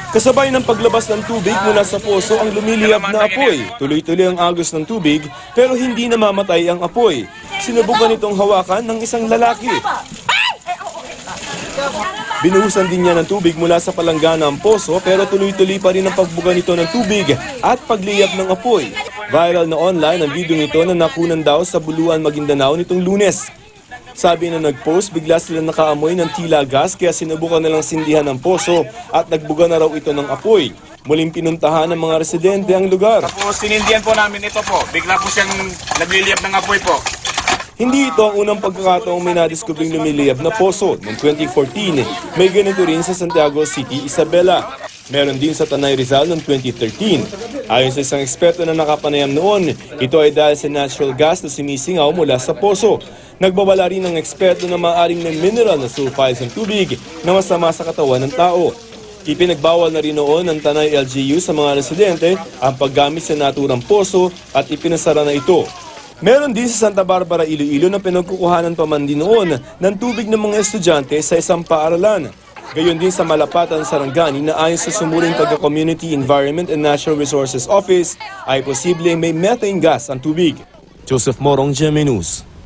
Kasabay ng paglabas ng tubig mula sa poso ang lumiliyab na apoy. Tuloy-tuloy ang agos ng tubig pero hindi namamatay ang apoy. Sinubukan itong hawakan ng isang lalaki. Binuhusan din niya ng tubig mula sa palanggana ang poso pero tuloy-tuloy pa rin ang pagbuga nito ng tubig at pagliyab ng apoy. Viral na online ang video nito na nakunan daw sa Buluan, Maguindanao nitong Lunes. Sabi na nag-post, bigla sila nakaamoy ng tila gas kaya sinubukan nilang sindihan ng poso at nagbuga na raw ito ng apoy. Muling pinuntahan ng mga residente ang lugar. Tapos sinindihan po namin ito po. Bigla po siyang nagliliyab ng apoy po. Hindi ito ang unang pagkakataong may nadiskubring lumiliyab na poso. Noong 2014, may ganito rin sa Santiago City, Isabela. Meron din sa Tanay Rizal noong 2013. Ayon sa isang eksperto na nakapanayam noon, ito ay dahil sa natural gas na sumisingaw mula sa poso. Nagbabala rin ng eksperto na maaaring may mineral na sulfides ng tubig na masama sa katawan ng tao. Ipinagbawal na rin noon ng Tanay LGU sa mga residente ang paggamit sa naturang poso at ipinasara na ito. Meron din sa Santa Barbara, Iloilo na pinagkukuhanan pa man din noon ng tubig ng mga estudyante sa isang paaralan. Gayon din sa Malapatan, Sarangani na ayon sa sumuring taga-Community Environment and Natural Resources Office ay posibleng may methane gas ang tubig. Joseph Morong, GMA News.